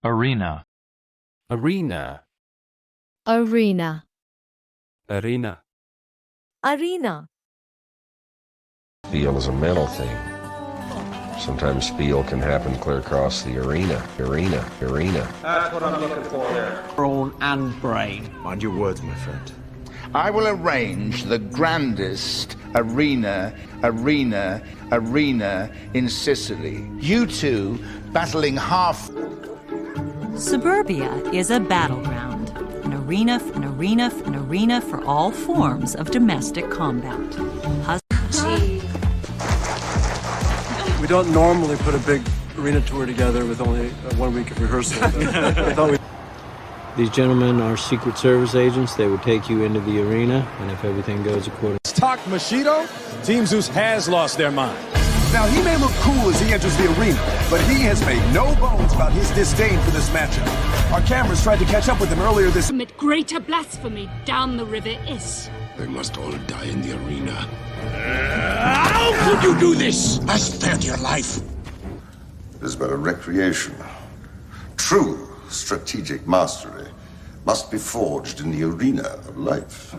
Arena. Arena. Arena. Arena. Arena. Spiel is a mental thing. Sometimes spiel can happen clear across the arena. That's what I'm looking for there. Brawn and brain. Mind your words, my friend. I will arrange the grandest arena in Sicily. You two battling half. Suburbia is a battleground, an arena for all forms of domestic combat. We don't normally put a big arena tour together with only 1 week of rehearsal. These gentlemen are Secret Service agents. They would take you into the arena, and if everything goes according... Talk Machido, Team Zeus has lost their mind. Now, he may look cool as he enters the arena, but he has made no bones about his disdain for this matchup. Our cameras tried to catch up with him earlier this... Commit greater blasphemy down the river Is. They must all die in the arena. How could you do this? I spared your life. It is but a recreation. True strategic mastery must be forged in the arena of life.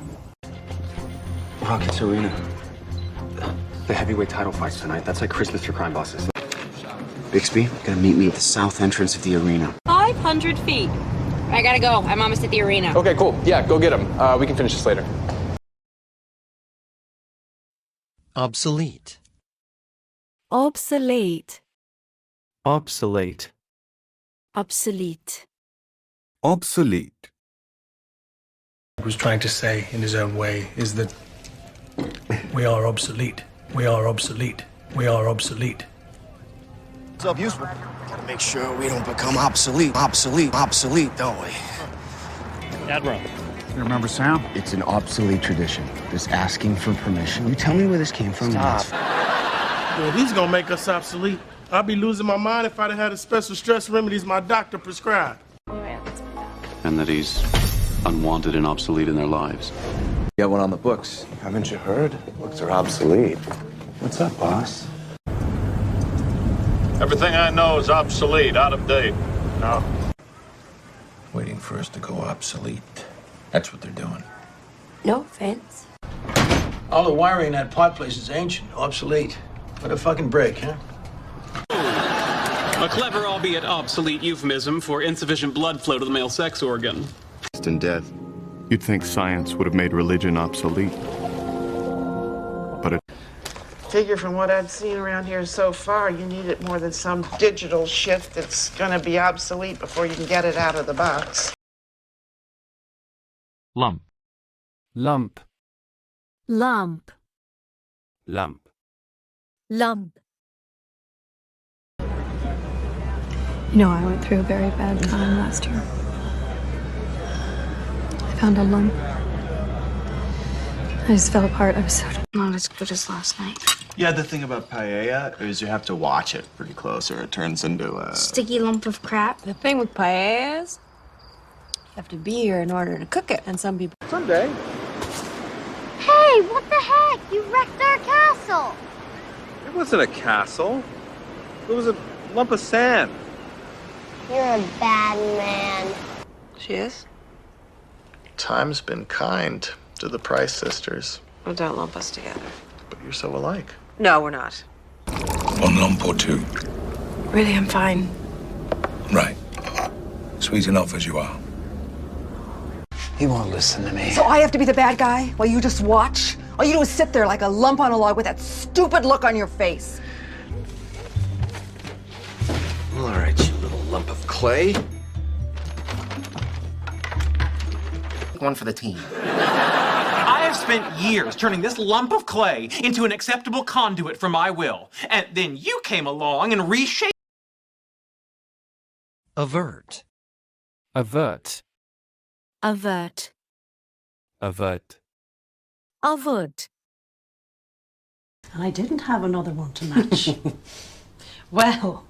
Rocket's arena. The heavyweight title fights tonight. That's like Christmas for crime bosses. Bixby, gonna meet me at the south entrance of the arena. 500 feet. I gotta go. I'm almost at the arena. Okay, cool. Yeah, go get him. We can finish this later. Obsolete. Obsolete. Obsolete. Obsolete. Obsolete. What he was trying to say in his own way is that we are obsolete. We are obsolete. We are obsolete. What's up, useful? Gotta make sure we don't become obsolete, don't we? Admiral. You remember Sam? It's an obsolete tradition. This asking for permission. You tell me where this came from. Stop. Well, he's gonna make us obsolete. I'd be losing my mind if I'd had the special stress remedies my doctor prescribed. And that he's unwanted and obsolete in their lives. Got one on the books. Haven't you heard? Books are obsolete. What's up, boss? Everything I know is obsolete, out of date. No. Waiting for us to go obsolete. That's what they're doing. No offense. All the wiring in that pot place is ancient, obsolete. What a fucking break, huh? A clever, albeit obsolete, euphemism for insufficient blood flow to the male sex organ. In death. You'd think science would have made religion obsolete. But it... Figure from what I've seen around here so far, you need it more than some digital shit that's gonna be obsolete before you can get it out of the box. Lump. Lump. Lump. Lump. Lump. You know, I went through a very bad time last year. I found a lump. I just fell apart. I was so not as good as last night. Yeah, the thing about paella is you have to watch it pretty close or it turns into a... sticky lump of crap. The thing with paella is you have to be here in order to cook it, and some people... Someday. Hey, what the heck? You wrecked our castle! It wasn't a castle. It was a lump of sand. You're a bad man. She is? Time's been kind to the Price sisters. Well, don't lump us together. But you're so alike. No, we're not. One lump or two. Really, I'm fine. Right. Sweet enough as you are. He won't listen to me. So I have to be the bad guy while you just watch? All you do is sit there like a lump on a log with that stupid look on your face. All right, you little lump of clay. One for the team. I have spent years turning this lump of clay into an acceptable conduit for my will. And then you came along and reshaped... Avert. Avert. Avert. Avert. Avert. I didn't have another one to match. Well,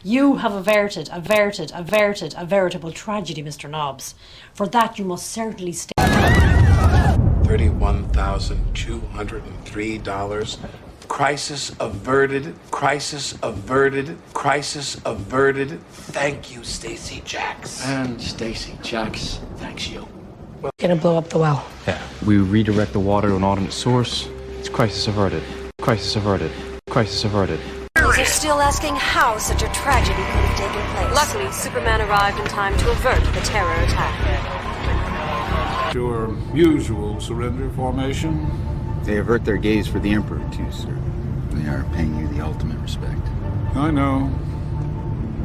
you have averted a veritable tragedy, Mr. Nobbs. For that you must certainly stay. $31,203 Crisis averted. Crisis averted. Crisis averted. Thank you, Stacy Jacks. And Stacy Jacks thanks you. Gonna blow up the well. Yeah. We redirect the water to an alternate source. It's crisis averted. Crisis averted. Crisis averted. They're still asking how such a tragedy could have taken place. Luckily, Superman arrived in time to avert the terror attack. Your usual surrender formation. They avert their gaze for the Emperor, too, sir. They are paying you the ultimate respect. I know.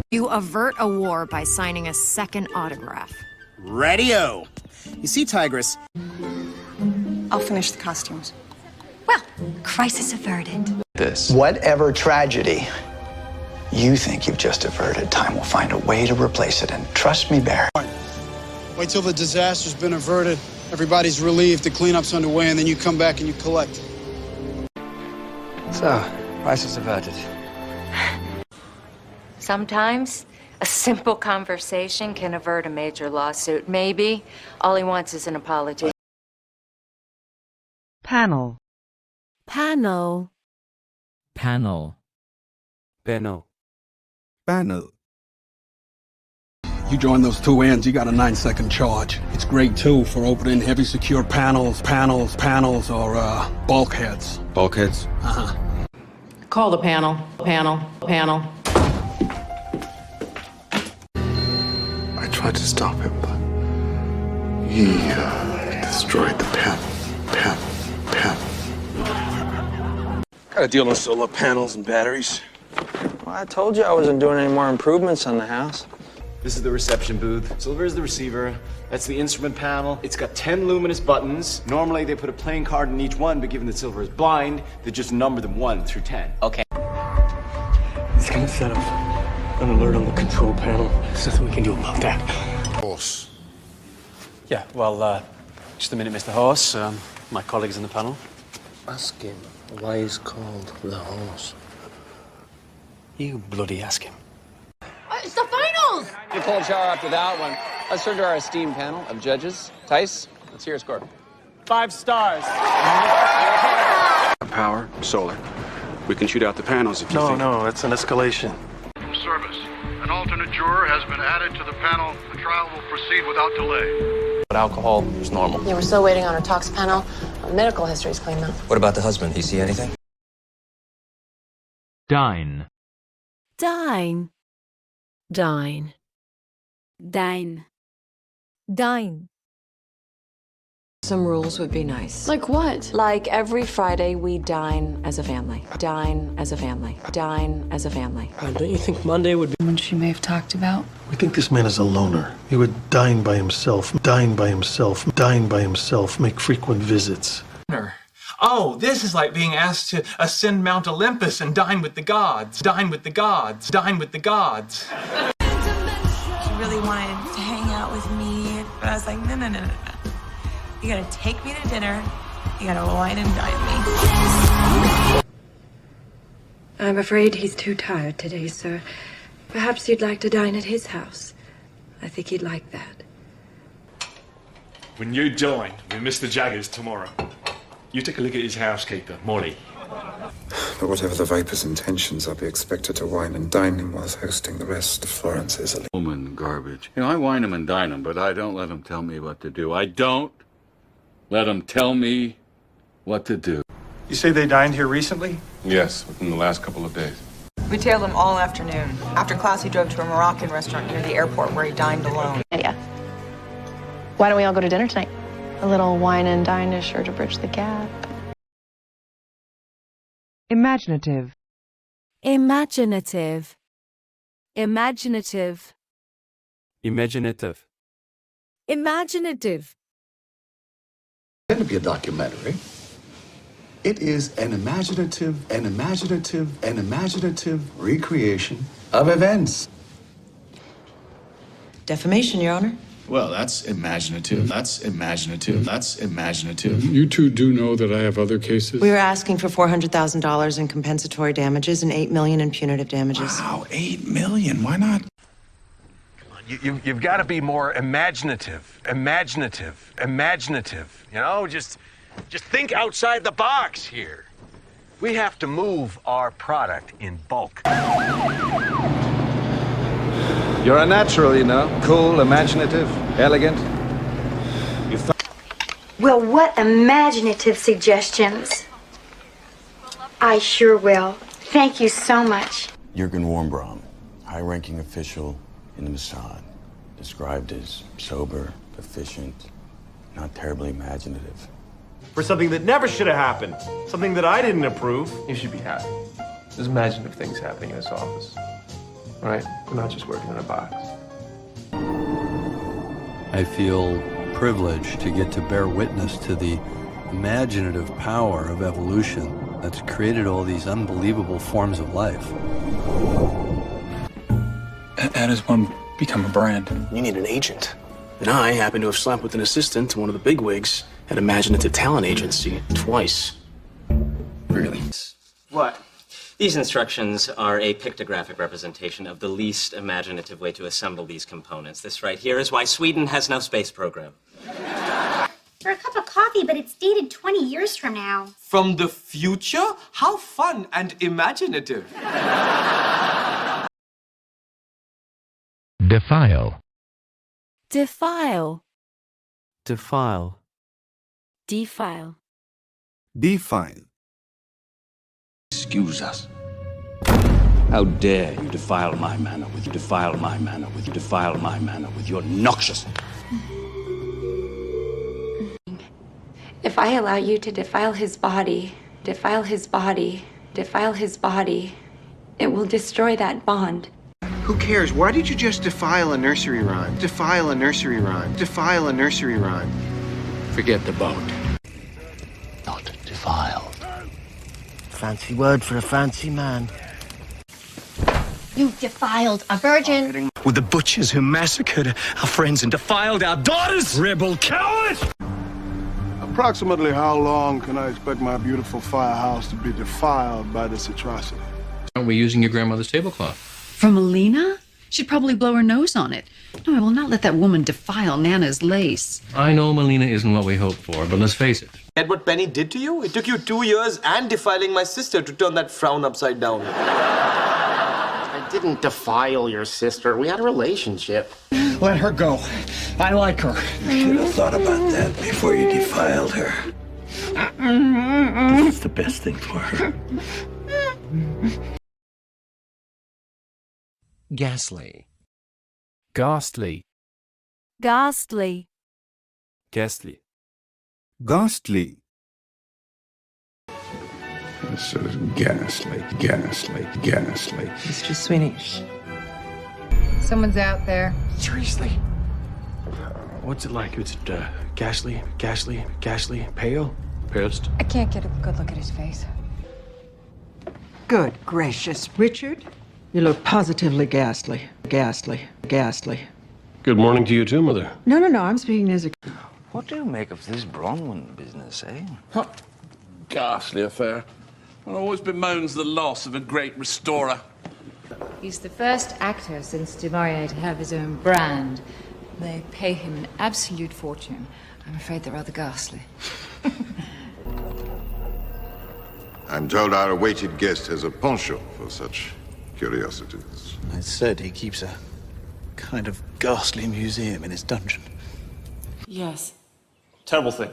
You avert a war by signing a second autograph. Radio. You see, Tigress. I'll finish the costumes. Well, crisis averted. This. Whatever tragedy you think you've just averted, time will find a way to replace it. And trust me, Barry. Wait till the disaster's been averted. Everybody's relieved, the cleanup's underway, and then you come back and you collect. So, crisis averted. Sometimes a simple conversation can avert a major lawsuit. Maybe all he wants is an apology. Panel. Panel. Panel. Panel. Panel. You join those two ends, you got a 9-second charge. It's grade 2 for opening heavy secure panels, or bulkheads. Bulkheads? Uh-huh. Call the panel. Panel. I tried to stop him, but he destroyed the panel. Gotta deal with solar panels and batteries. Well, I told you I wasn't doing any more improvements on the house. This is the reception booth. Silver is the receiver. That's the instrument panel. It's got 10 luminous buttons. Normally, they put a playing card in each one, but given that Silver is blind, they just number them 1 through 10. Okay. He's gonna set up an alert on the control panel. There's nothing we can do about that. Horse. Yeah, well, just a minute, Mr. Horse. My colleagues in the panel. Ask him why he's called the horse. You bloody ask him. It's the finals! A cold shower after that one. Let's turn to our esteemed panel of judges. Tice, let's hear your score. 5 stars. Power, solar. We can shoot out the panels if you think... No, that's an escalation. Service. An alternate juror has been added to the panel. The trial will proceed without delay. But alcohol is normal. Yeah, we're still waiting on our tox panel. Medical history is clean, though. What about the husband? He see anything? Dine. Dine. Dine. Dine. Dine. Some rules would be nice. Like what? Like every Friday we dine as a family. Dine as a family. Dine as a family. Don't you think Monday would be... Someone she may have talked about. We think this man is a loner. He would dine by himself, make frequent visits. Oh, this is like being asked to ascend Mount Olympus and dine with the gods. Dine with the gods. Dine with the gods. She really wanted to hang out with me, but I was like, no. You gotta take me to dinner. You gotta wine and dine me. I'm afraid he's too tired today, sir. Perhaps you'd like to dine at his house. I think he'd like that. When you dine with Mr. Jaggers tomorrow, you take a look at his housekeeper, Molly. But whatever the Viper's intentions, I'll be expected to wine and dine him whilst hosting the rest of Florence's elite. Woman garbage. You know, I wine him and dine him, but I don't let him tell me what to do. I don't let him tell me what to do. You say they dined here recently? Yes, within the last couple of days. We tailed him all afternoon. After class, he drove to a Moroccan restaurant near the airport where he dined alone. Yeah. Why don't we all go to dinner tonight? A little wine and dine is sure to bridge the gap. Imaginative. Imaginative. Imaginative. Imaginative. Imaginative. It's going to be a documentary. It is an imaginative recreation of events. Defamation, Your Honor. Well, that's imaginative. That's imaginative. That's imaginative. You two do know that I have other cases? We were asking for $400,000 in compensatory damages and $8 million in punitive damages. Wow, $8 million. Why not? You've got to be more imaginative. You know, just think outside the box here. We have to move our product in bulk. You're a natural, you know. Cool, imaginative, elegant. Well, what imaginative suggestions. I sure will. Thank you so much. Jürgen Warmbraum, high-ranking official in the Mossad, described as sober, efficient, not terribly imaginative. For something that never should have happened, something that I didn't approve. You should be happy. There's imaginative things happening in this office. Right? We're not just working in a box. I feel privileged to get to bear witness to the imaginative power of evolution that's created all these unbelievable forms of life. How does one become a brand? You need an agent. And I happen to have slept with an assistant to one of the bigwigs at Imaginative Talent Agency twice. Really? What? These instructions are a pictographic representation of the least imaginative way to assemble these components. This right here is why Sweden has no space program. For a cup of coffee, but it's dated 20 years from now. From the future? How fun and imaginative. Defile. Defile. Defile. Defile. Defile. Excuse us. How dare you defile my manner with your noxious... If I allow you to defile his body, it will destroy that bond. Who cares? Why did you just defile a nursery rhyme? Defile a nursery rhyme. Defile a nursery rhyme. Forget the boat. Not defiled. Fancy word for a fancy man. You defiled a virgin. With the butchers who massacred our friends and defiled our daughters! Rebel coward! Approximately how long can I expect my beautiful firehouse to be defiled by this atrocity? Aren't we using your grandmother's tablecloth? From Alina? She'd probably blow her nose on it. No, I will not let that woman defile Nana's lace. I know Melina isn't what we hoped for, but let's face it. And what Penny did to you? It took you 2 years and defiling my sister to turn that frown upside down. I didn't defile your sister. We had a relationship. Let her go. I like her. You should have thought about that before you defiled her. It's the best thing for her. Ghastly. Ghastly. Ghastly. Ghastly. Ghastly. This is ghastly, ghastly, ghastly. Mr. Sweeney. Someone's out there. Seriously? What's it like? Is it ghastly, pale? Pissed? I can't get a good look at his face. Good gracious, Richard. You look positively ghastly. Ghastly. Good morning to you too, Mother. No, I'm speaking as a... What do you make of this Bronwyn business, eh? Ghastly affair. One always bemoans the loss of a great restorer. He's the first actor since Du Maurier to have his own brand. They pay him an absolute fortune. I'm afraid they're rather ghastly. I'm told our awaited guest has a penchant for such curiosities. I said he keeps a kind of ghastly museum in his dungeon. Yes. Terrible thing.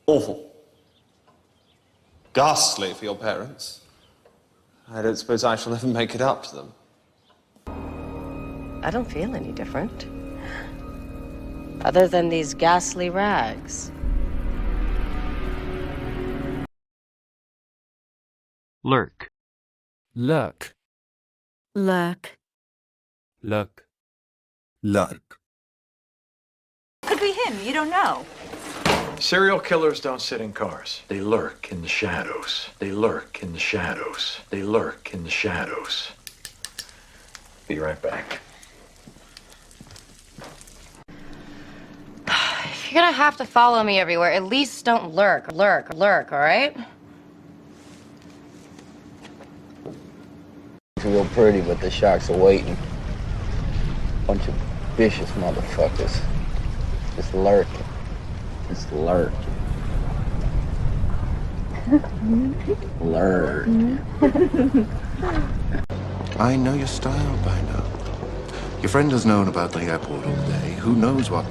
Awful. Ghastly for your parents. I don't suppose I shall ever make it up to them. I don't feel any different. Other than these ghastly rags. Lurk. Lurk. Lurk. Lurk. Lurk. Could be him. You don't know. Serial killers don't sit in cars. They lurk in the shadows. Be right back. If you're gonna have to follow me everywhere, at least don't lurk, all right? It's real pretty, but the sharks are waiting. Bunch of vicious motherfuckers. Just lurking. Lurk. I know your style by now. Your friend has known about the airport all day. Who knows what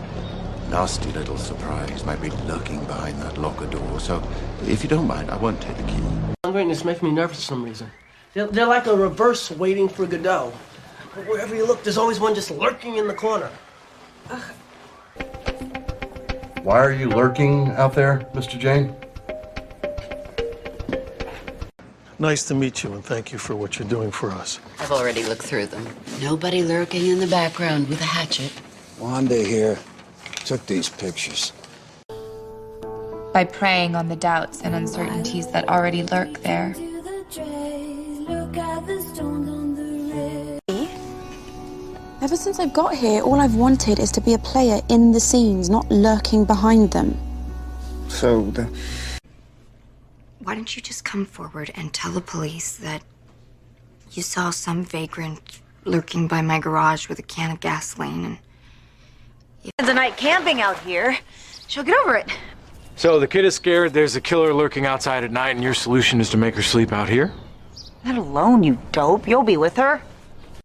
nasty little surprise might be lurking behind that locker door. So, if you don't mind, I won't take the key. This makes me nervous for some reason. They're like a reverse waiting for Godot. Wherever you look, there's always one just lurking in the corner. Why are you lurking out there, Mr. Jane? Nice to meet you, and thank you for what you're doing for us. I've already looked through them. Nobody lurking in the background with a hatchet. Wanda here took these pictures. By preying on the doubts and uncertainties that already lurk there. Ever since I've got here, all I've wanted is to be a player in the scenes, not lurking behind them. Why don't you just come forward and tell the police that you saw some vagrant lurking by my garage with a can of gasoline and... It's a night camping out here. She'll get over it. So the kid is scared there's a killer lurking outside at night, and your solution is to make her sleep out here? Not alone, you dope. You'll be with her.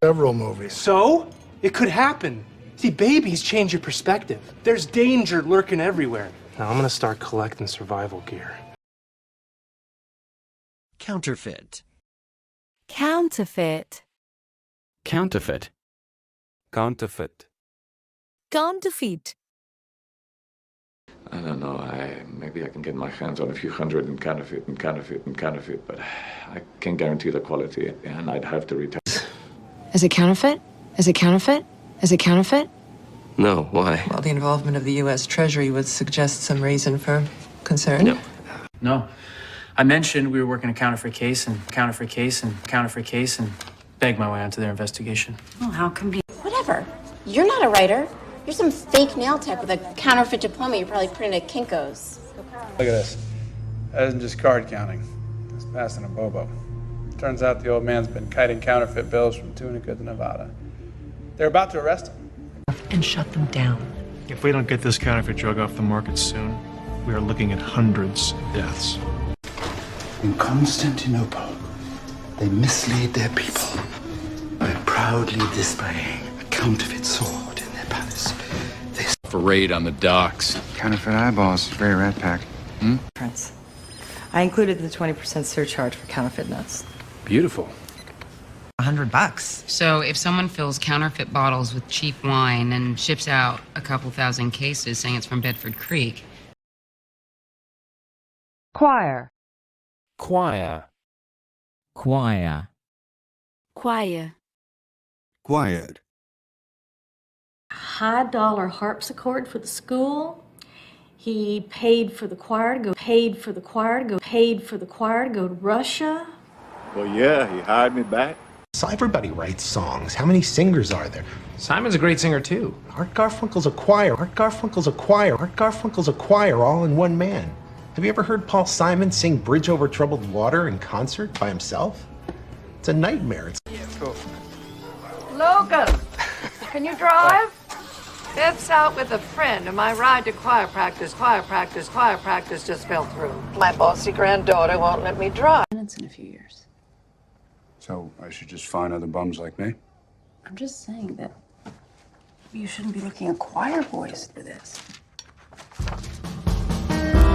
Several movies. So? It could happen. See, babies change your perspective. There's danger lurking everywhere. Now I'm gonna start collecting survival gear. Counterfeit. Counterfeit. Counterfeit. Counterfeit. Counterfeit. I don't know. Maybe I can get my hands on a few hundred and counterfeit, but I can't guarantee the quality, and I'd have to return. Is it counterfeit? Is it counterfeit? Is it counterfeit? No, why? Well, the involvement of the U.S. Treasury would suggest some reason for concern. No. I mentioned we were working a counterfeit case and counterfeit case and counterfeit case and begged my way onto their investigation. Oh, how convenient. Whatever. You're not a writer. You're some fake nail tech with a counterfeit diploma you probably printed at Kinko's. Look at this. That isn't just card counting. It's passing a bobo. Turns out the old man's been kiting counterfeit bills from Tunica to Nevada. They're about to arrest him. And shut them down. If we don't get this counterfeit drug off the market soon, we are looking at hundreds of deaths. In Constantinople, they mislead their people by proudly displaying a counterfeit sword in their palace. For raid on the docks. Counterfeit eyeballs, very rat pack. Prince. I included the 20% surcharge for counterfeit nuts. Beautiful. $100. So if someone fills counterfeit bottles with cheap wine and ships out a couple thousand cases saying it's from Bedford Creek. Choir. Choir. Choir. Choir. Quiet. High-dollar harpsichord for the school. He paid for the choir to go, paid for the choir to go, paid for the choir to go to Russia. Well, yeah, he hired me back. So everybody writes songs. How many singers are there? Simon's a great singer, too. Art Garfunkel's a choir. Art Garfunkel's a choir. Art Garfunkel's a choir all in one man. Have you ever heard Paul Simon sing Bridge Over Troubled Water in concert by himself? It's a nightmare. Logan, can you drive? Beth's out with a friend, and my ride to choir practice just fell through. My bossy granddaughter won't let me drive. It's in a few years. So I should just find other bums like me? I'm just saying that you shouldn't be looking at choir boys for this.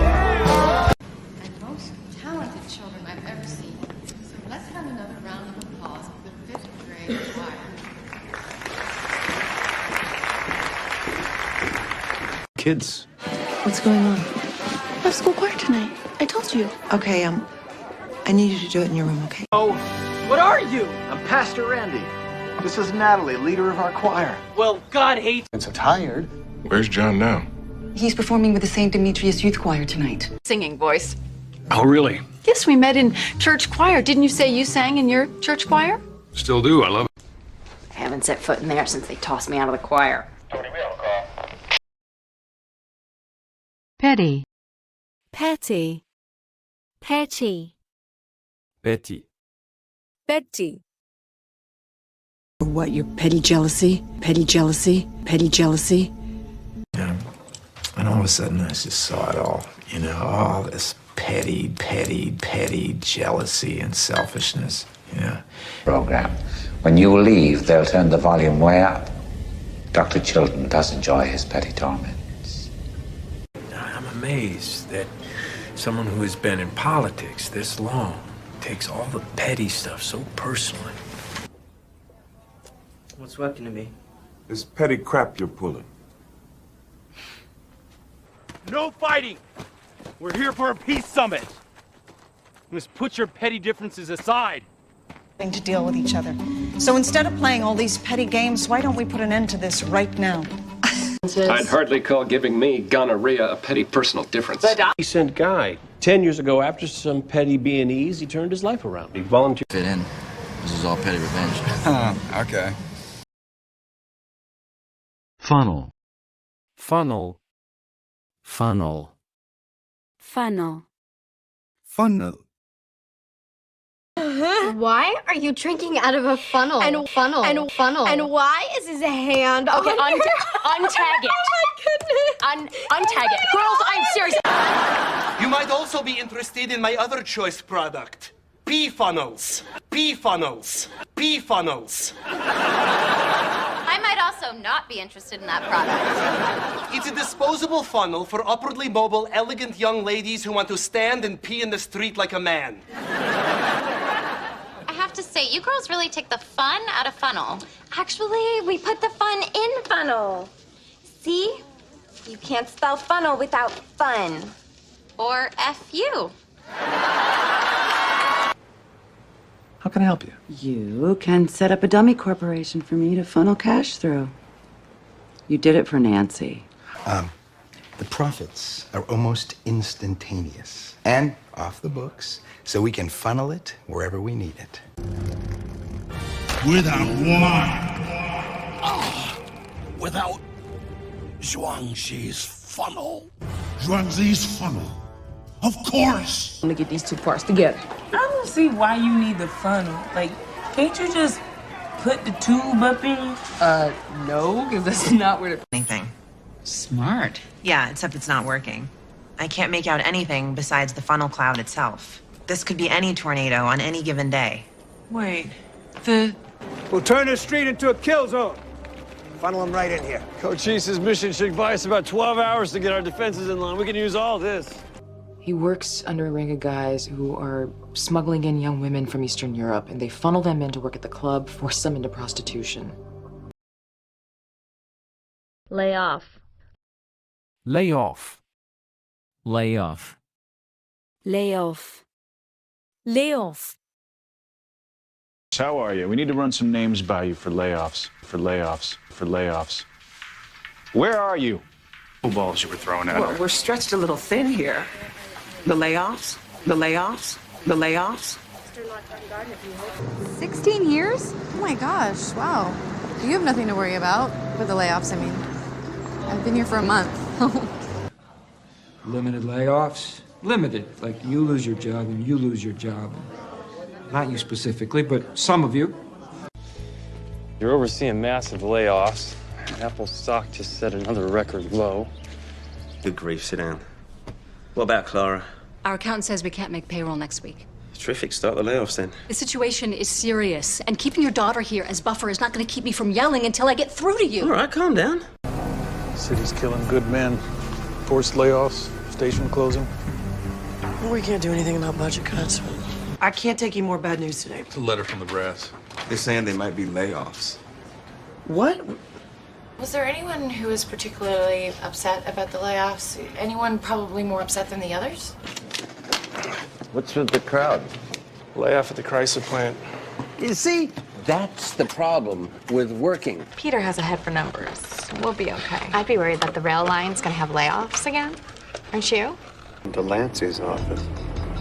And most talented children I've ever seen. So let's have another round of applause for the 5th grade choir. Kids. What's going on? I have school choir tonight. I told you. Okay, I need you to do it in your room, okay? Oh, what are you? I'm Pastor Randy. This is Natalie, leader of our choir. Well, God hates... I'm so tired. Where's John now? He's performing with the St. Demetrius Youth Choir tonight. Singing voice. Oh, really? Yes, we met in church choir. Didn't you say you sang in your church choir? Still do. I love it. I haven't set foot in there since they tossed me out of the choir. Petty. Petty. Petty. Petty. Petty. What, your petty jealousy? Petty jealousy? Petty jealousy? Yeah. And all of a sudden, I just saw it all. You know, all this petty jealousy and selfishness. Yeah. Program. When you leave, they'll turn the volume way up. Dr. Chilton does enjoy his petty torments. I'm amazed that someone who has been in politics this long takes all the petty stuff so personally. What's working to me? This petty crap you're pulling. No fighting! We're here for a peace summit. You must put your petty differences aside. To deal with each other. So instead of playing all these petty games, why don't we put an end to this right now? I'd hardly call giving me gonorrhea a petty personal difference. Decent guy. 10 years ago, after some petty B&Es, he turned his life around. He volunteered. Fit in. This is all petty revenge. Okay. Funnel. Funnel. Funnel. Funnel. Funnel. Why are you drinking out of a funnel? And funnel. And why is his hand Okay, on untag it. Oh my goodness. Untag it. Girls, I'm serious. You might also be interested in my other choice product. Pee funnels. Pee funnels. Pee funnels. I might also not be interested in that product. It's a disposable funnel for upwardly mobile, elegant young ladies who want to stand and pee in the street like a man. I have to say, you girls really take the fun out of funnel. Actually, we put the fun in funnel. See? You can't spell funnel without fun. Or F-U. How can I help you? You can set up a dummy corporation for me to funnel cash through. You did it for Nancy. The profits are almost instantaneous and off the books, so we can funnel it wherever we need it. Without what? Without Zhuangzi's funnel. Zhuangzi's funnel. Of course. I'm gonna get these two parts together. I don't see why you need the funnel. Like, can't you just put the tube up in? No, because that's not where the... Anything. Smart. Yeah, except it's not working. I can't make out anything besides the funnel cloud itself. This could be any tornado on any given day. Wait, We'll turn this street into a kill zone. Funnel them right in here. Cochise' mission should buy us about 12 hours to get our defenses in line. We can use all this. He works under a ring of guys who are smuggling in young women from Eastern Europe, and they funnel them in to work at the club, force them into prostitution. Lay off. Lay off. Lay off. Lay off. Lay off. How are you? We need to run some names by you for layoffs. Where are you? Balls you were throwing at her. We're stretched a little thin here. The layoffs, the layoffs, the layoffs. 16 years? Oh my gosh, wow. You have nothing to worry about with the layoffs, I mean. I've been here for a month. Limited layoffs? Limited. Like, you lose your job and you lose your job. Not you specifically, but some of you. You're overseeing massive layoffs. Apple stock just set another record low. Good grief, sit down. What about Clara? Our accountant says we can't make payroll next week. Terrific, start the layoffs then. The situation is serious, and keeping your daughter here as buffer is not going to keep me from yelling until I get through to you. All right, calm down. City's killing good men. Forced layoffs, station closing. We can't do anything about budget cuts. I can't take you more bad news today. It's a letter from the brass. They're saying they might be layoffs. What? Was there anyone who was particularly upset about the layoffs? Anyone probably more upset than the others? What's with the crowd? Layoff at the Chrysler plant. You see, that's the problem with working. Peter has a head for numbers. We'll be okay. I'd be worried that the rail line's gonna have layoffs again. Aren't you? Delancey's office.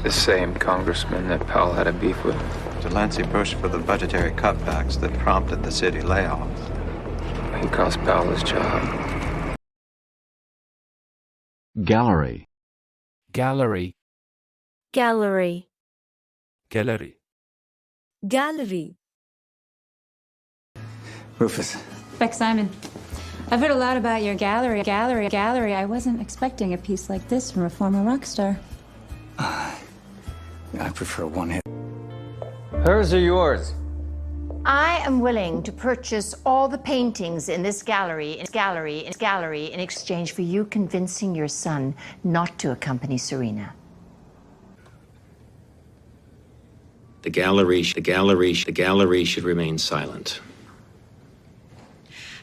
The same congressman that Powell had a beef with. Delancey pushed for the budgetary cutbacks that prompted the city layoffs. He cost Powell his job. Gallery. Gallery. Gallery. Gallery. Gallery. Rufus. Beck Simon. I've heard a lot about your gallery. I wasn't expecting a piece like this from a former rock star. I prefer one hit. Hers or yours? I am willing to purchase all the paintings in this gallery in exchange for you convincing your son not to accompany Serena. The gallery should remain silent.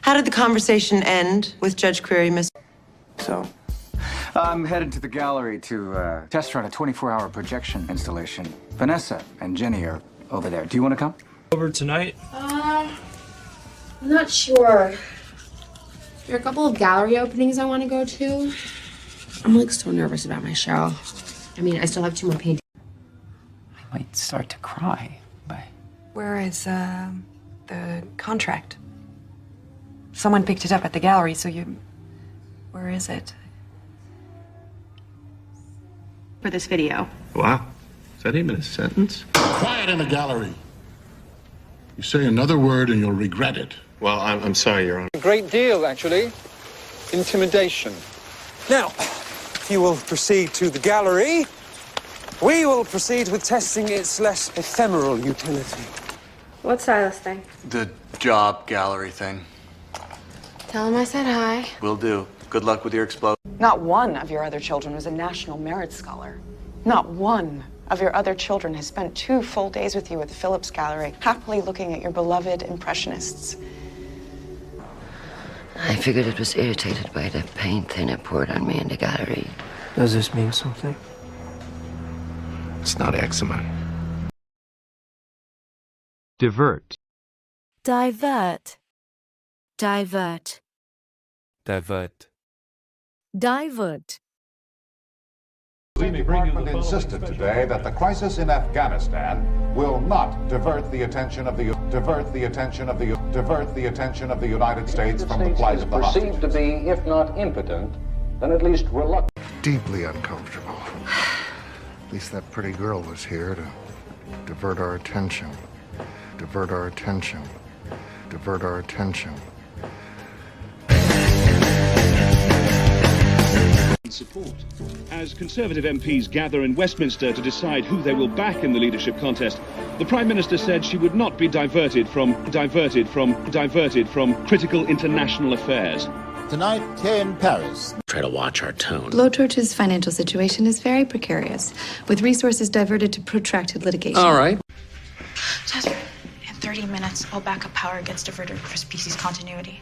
How did the conversation end with Judge Query, Miss? So, I'm headed to the gallery to test run a 24-hour projection installation. Vanessa and Jenny are over there. Do you want to come? Over tonight? I'm not sure. There are a couple of gallery openings I want to go to. I'm like so nervous about my show. I mean, I still have 2 more paintings. I might start to cry, but... Where is, the contract? Someone picked it up at the gallery, so you... Where is it? For this video. Wow. Is that even a sentence? Quiet in the gallery. You say another word and you'll regret it. Well, I'm sorry, Your Honor. A great deal, actually. Intimidation. Now, if you will proceed to the gallery, we will proceed with testing its less ephemeral utility. What's Silas thing? The job gallery thing. Tell him I said hi. Will do. Good luck with your explosion. Not one of your other children was a National Merit Scholar. Not one of your other children has spent 2 full days with you at the Phillips Gallery, happily looking at your beloved Impressionists. I figured it was irritated by the paint thinner poured on me in the gallery. Does this mean something? It's not eczema. Divert. Divert. Divert. Divert. Divert. The department insisted today that the crisis in Afghanistan will not divert the attention of the United States from the plight of the hostages. Perceived to be, if not impotent, then at least reluctant. Deeply uncomfortable. At least that pretty girl was here to divert our attention. Divert our attention. Divert our attention. Support. As Conservative MPs gather in Westminster to decide who they will back in the leadership contest, the Prime Minister said she would not be diverted from critical international affairs. Tonight, in Paris. Try to watch our tone. Blowtorch's financial situation is very precarious, with resources diverted to protracted litigation. All right. Jasper, in 30 minutes, all backup power gets diverted for species continuity.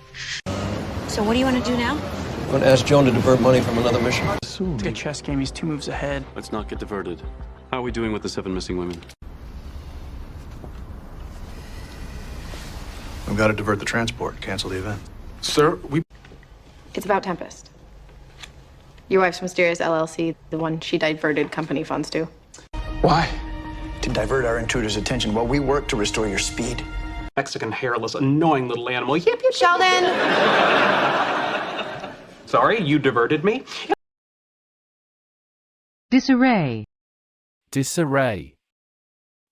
So what do you want to do now? I'm going to ask Joan to divert money from another mission. It's a chess game. He's 2 moves ahead. Let's not get diverted. How are we doing with the 7 missing women? We've got to divert the transport, cancel the event. Sir, It's about Tempest. Your wife's mysterious LLC, the one she diverted company funds to. Why? To divert our intruder's attention while we work to restore your speed. Mexican hairless, annoying little animal. Yip, yip, Sheldon! Sorry, you diverted me. Disarray. Disarray.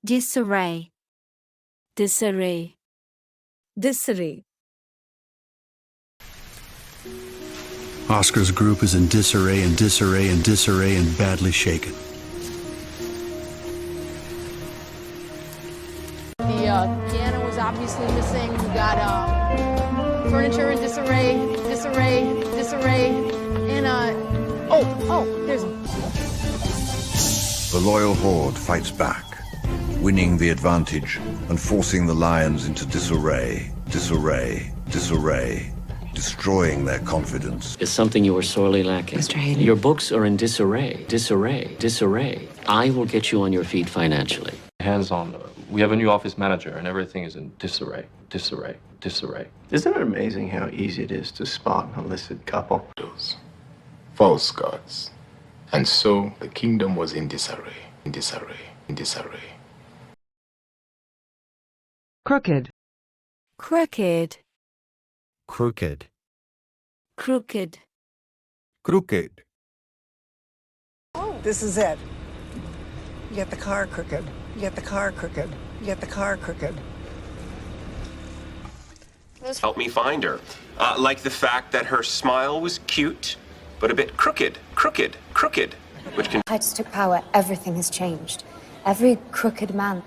Disarray. Disarray. Disarray. Oscar's group is in disarray and disarray and disarray and badly shaken. The piano was obviously missing. We got furniture in disarray, and there's The loyal horde fights back, winning the advantage and forcing the lions into disarray, destroying their confidence. Is something you are sorely lacking. Mr. Hayden. Your books are in disarray. I will get you on your feet financially. Hands on. We have a new office manager, and everything is in disarray. Isn't it amazing how easy it is to spot an illicit couple? False gods. And so the kingdom was in disarray. Crooked. Crooked. Crooked. Crooked. Crooked. This is it. You get the car crooked. You get the car crooked. You get the car crooked. Help me find her. Like the fact that her smile was cute, but a bit crooked. Which can... Heights to power, everything has changed. Every crooked man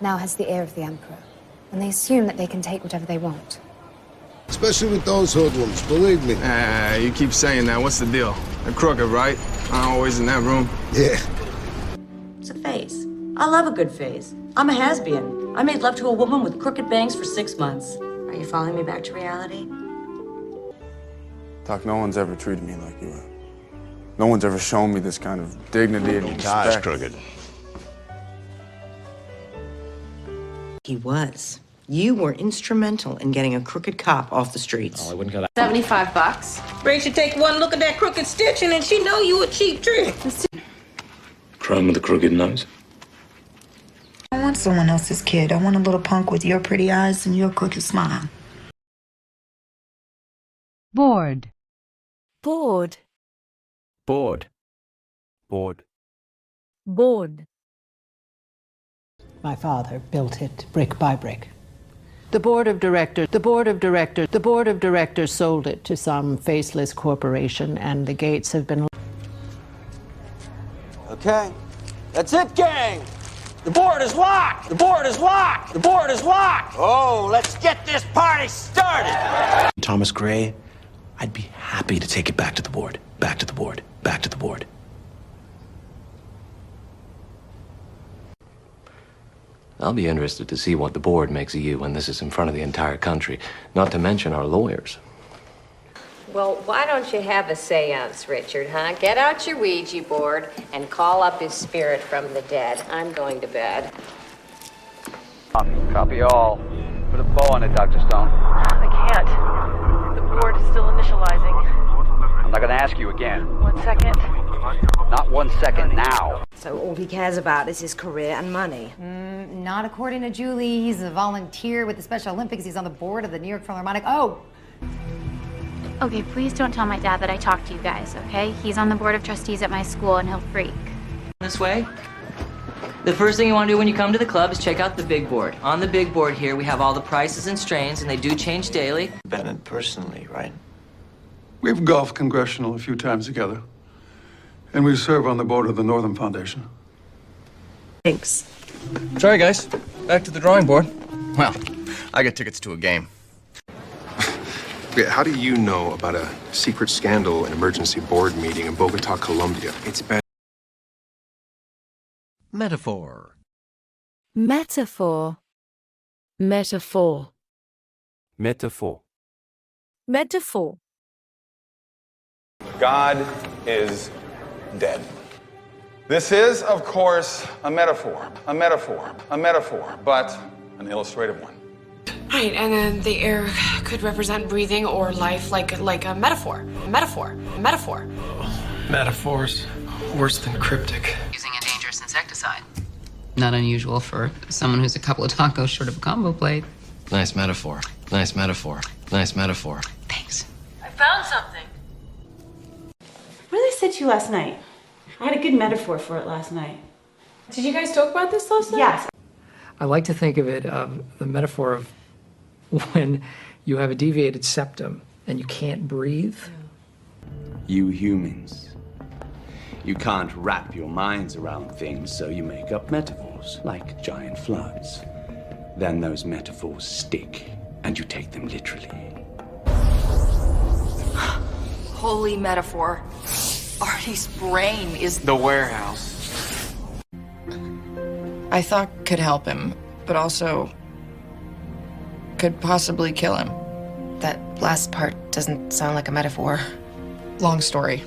now has the ear of the emperor. And they assume that they can take whatever they want. Especially with those hoodlums, believe me. You keep saying that. What's the deal? They're crooked, right? I'm always in that room. Yeah. It's a phase. I love a good phase. I'm a has-been. I made love to a woman with crooked bangs for 6 months. Are you following me back to reality? Doc, no one's ever treated me like you have. No one's ever shown me this kind of dignity and respect. Guy's crooked. He was. You were instrumental in getting a crooked cop off the streets. Oh, I wouldn't go that. $75. Ray should take one look at that crooked stitch and then she know you a cheap trick. Crime with a crooked nose. I don't want someone else's kid. I want a little punk with your pretty eyes and your crooked smile. Board. Board. Board. Board. Board. My father built it brick by brick. The board of directors sold it to some faceless corporation, and the gates have been... Okay, that's it, gang. The board is locked. The board is locked. The board is locked. Oh, let's get this party started. Thomas Gray, I'd be happy to take it back to the board. Back to the board. Back to the board. I'll be interested to see what the board makes of you when this is in front of the entire country, not to mention our lawyers. Well, why don't you have a seance, Richard, huh? Get out your Ouija board and call up his spirit from the dead. I'm going to bed. Copy all. Put a bow on it, Dr. Stone. I can't. The board is still initializing. I'm not going to ask you again. 1 second. Not 1 second, now. So all he cares about is his career and money. Not according to Julie. He's a volunteer with the Special Olympics. He's on the board of the New York Philharmonic. Oh! Okay, please don't tell my dad that I talked to you guys, okay? He's on the board of trustees at my school and he'll freak. This way. The first thing you want to do when you come to the club is check out the big board. On the big board here, we have all the prices and strains, and they do change daily. Bennett personally, right? We've golfed congressional a few times together. And we serve on the board of the Northern Foundation. Thanks. Sorry, guys. Back to the drawing board. Well, I get tickets to a game. How do you know about a secret scandal and emergency board meeting in Bogota, Colombia? It's bad. Metaphor. Metaphor. Metaphor. Metaphor. Metaphor. God is dead. This is, of course, a metaphor, but an illustrative one. Right, and then the air could represent breathing or life, like a metaphor. Metaphor. Metaphors. Worse than cryptic. Using a dangerous insecticide. Not unusual for someone who's a couple of tacos short of a combo plate. Nice metaphor. Nice metaphor. Nice metaphor. Thanks. I found something. What did I say to you last night? I had a good metaphor for it last night. Did you guys talk about this last night? Yes. I like to think of it, the metaphor of when you have a deviated septum and you can't breathe. You humans. You can't wrap your minds around things, so you make up metaphors, like giant floods. Then those metaphors stick, and you take them literally. Holy metaphor. Artie's brain is The warehouse. I thought could help him, but also could possibly kill him. That last part doesn't sound like a metaphor. Long story.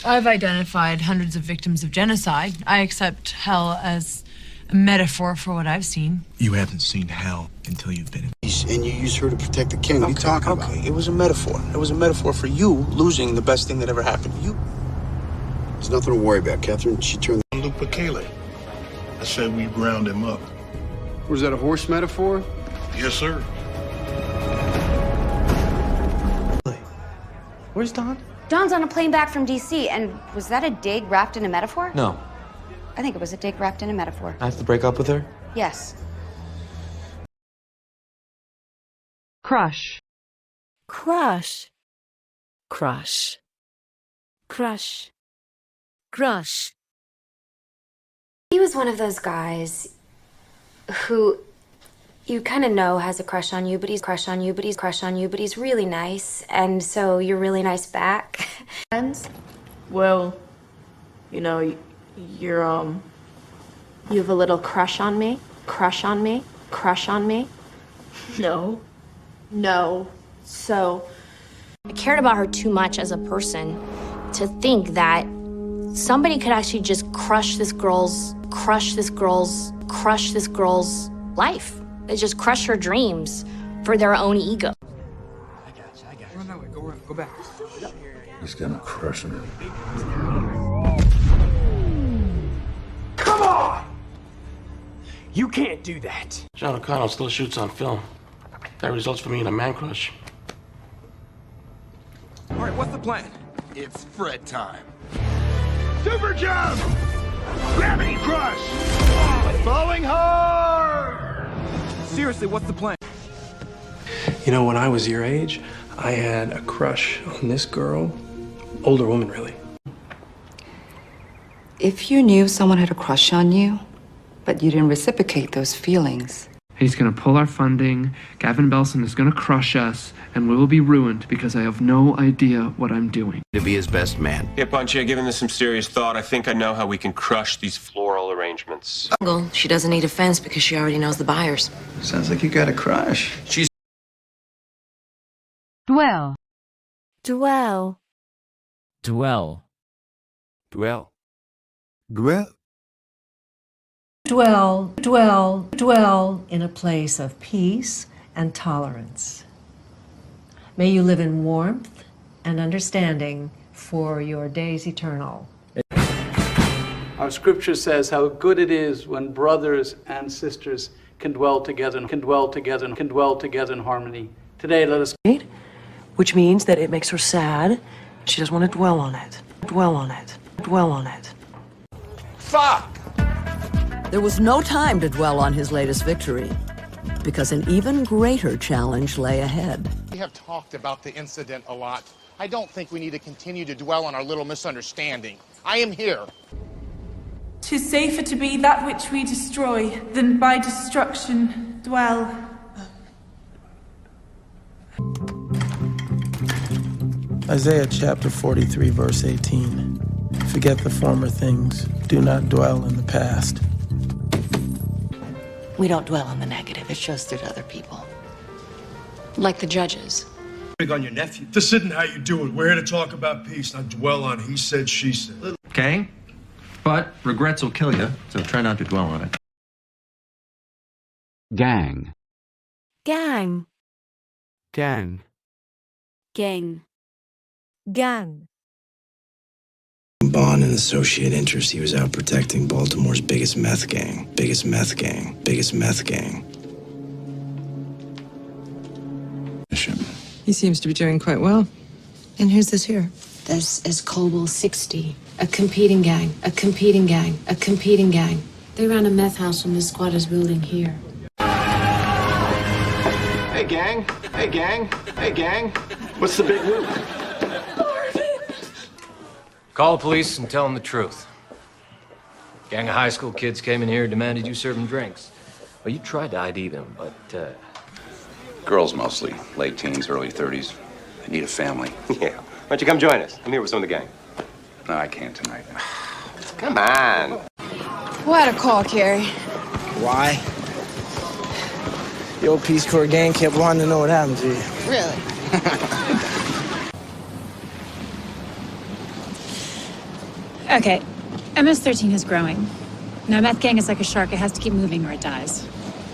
I've identified hundreds of victims of genocide. I accept hell as a metaphor for what I've seen. You haven't seen hell until you've been in peace, and you used her to protect the king. What are you talking about? It was a metaphor. It was a metaphor for you losing the best thing that ever happened to you. There's nothing to worry about, Catherine. She turned Luke Bukele. I said we ground him up. Was that a horse metaphor? Yes, sir. Where's Don? Don's on a plane back from D.C., and was that a dig wrapped in a metaphor? No. I think it was a dig wrapped in a metaphor. I have to break up with her? Yes. Crush. Crush. Crush. Crush. Crush. He was one of those guys who you kind of know has a crush on you, but he's really nice, and so you're really nice back. Friends? Well, you know, you're, you have a little crush on me? Crush on me? Crush on me? No. No. So... I cared about her too much as a person to think that somebody could actually just crush this girl's life. They just crush her dreams for their own ego. I got you. Go back. He's gonna crush me. Come on! You can't do that. John O'Connell still shoots on film. That results for me in a man crush. All right, what's the plan? It's Fred time. Super jump! Gravity crush! Falling hard! Seriously, what's the plan? You know, when I was your age, I had a crush on this girl. Older woman, really. If you knew someone had a crush on you, but you didn't reciprocate those feelings. He's gonna pull our funding, Gavin Belson is gonna crush us, and we will be ruined because I have no idea what I'm doing. To be his best man. Yeah, Panchi, given this some serious thought, I think I know how we can crush these floral arrangements. Well, she doesn't need a fence because she already knows the buyers. Sounds like you got a crush. She's... Dwell. Dwell. Dwell. Dwell. Dwell. Dwell in a place of peace and tolerance. May you live in warmth and understanding for your days eternal. Our scripture says how good it is when brothers and sisters can dwell together in harmony. Today, let us... Which means that it makes her sad. She doesn't want to dwell on it. Fuck! There was no time to dwell on his latest victory, because an even greater challenge lay ahead. We have talked about the incident a lot. I don't think we need to continue to dwell on our little misunderstanding. I am here. 'Tis safer to be that which we destroy than by destruction dwell. Isaiah chapter 43, verse 18. Forget the former things. Do not dwell in the past. We don't dwell on the negative. It shows through to other people. Like the judges. Big on your nephew. This isn't how you do it. We're here to talk about peace, not dwell on he said, she said. Okay? But regrets will kill you, so try not to dwell on it. Gang. Gang. Gang. Gang. Gang. Bond and associate interest, he was out protecting Baltimore's biggest meth gang. He seems to be doing quite well. And who's this here? This is Cobble 60. A competing gang. They ran a meth house in the squatters building here. Hey, gang. What's the big move? Call the police and tell them the truth. Gang of high school kids came in here and demanded you serve them drinks. Well, you tried to ID them, but, Girls mostly, late teens, early 30s. They need a family. Yeah. Why don't you come join us? I'm here with some of the gang. No, I can't tonight. Come on. Who had a call, Carrie? Why? The old Peace Corps gang kept wanting to know what happened to you. Really? Okay, MS-13 is growing. Now, meth gang is like a shark. It has to keep moving or it dies.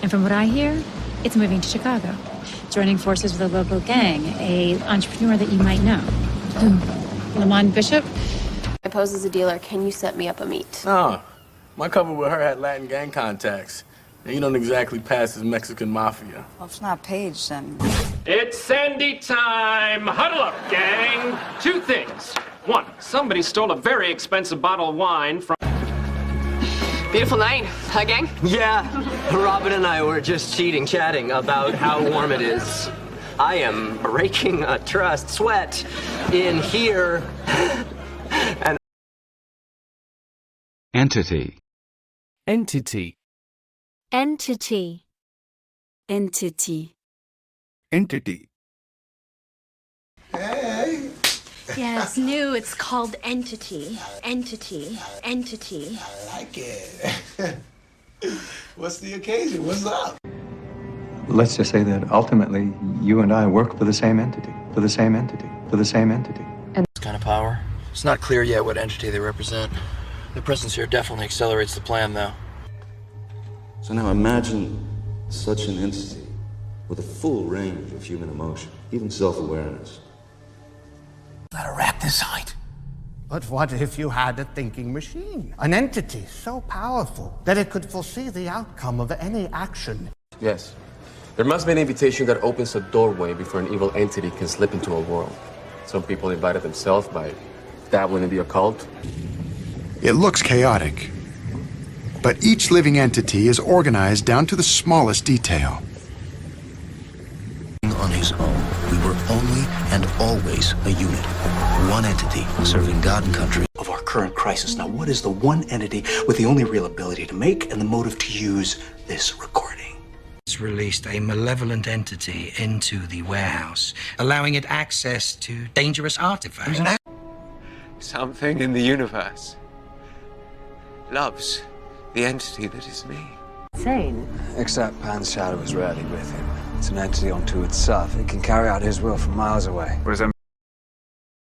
And from what I hear, it's moving to Chicago, joining forces with a local gang, a entrepreneur that you might know. Who? Lamont Bishop? I pose as a dealer. Can you set me up a meet? No. My couple with her had Latin gang contacts. And you don't exactly pass as Mexican mafia. Well, it's not Paige, then. It's Sandy time! Huddle up, gang! 2 things. 1, somebody stole a very expensive bottle of wine from... Beautiful night, huh, gang? Yeah, Robin and I were just chatting about how warm it is. I am raking a trust sweat in here. And Entity. Entity. Entity. Entity. Entity. Yeah, it's new. It's called Entity. Entity. Entity. I like it. What's the occasion? What's up? Let's just say that ultimately you and I work for the same entity, for the same entity, for the same entity. This kind of power. It's not clear yet what entity they represent. Their presence here definitely accelerates the plan, though. So now imagine such an entity with a full range of human emotion, even self-awareness. Not a recticide. But what if you had a thinking machine? An entity so powerful that it could foresee the outcome of any action. Yes. There must be an invitation that opens a doorway before an evil entity can slip into a world. Some people invited themselves by dabbling in the occult. It looks chaotic, but each living entity is organized down to the smallest detail. On his own, we were only and always a unit. One entity serving God and country. Of our current crisis. Now, what is the one entity with the only real ability to make and the motive to use this recording? It's released a malevolent entity into the warehouse, allowing it access to dangerous artifacts. Something in the universe loves the entity that is me. Insane. Except Pan's shadow is rarely with him. It's an entity unto itself. It can carry out his will from miles away. What does that mean?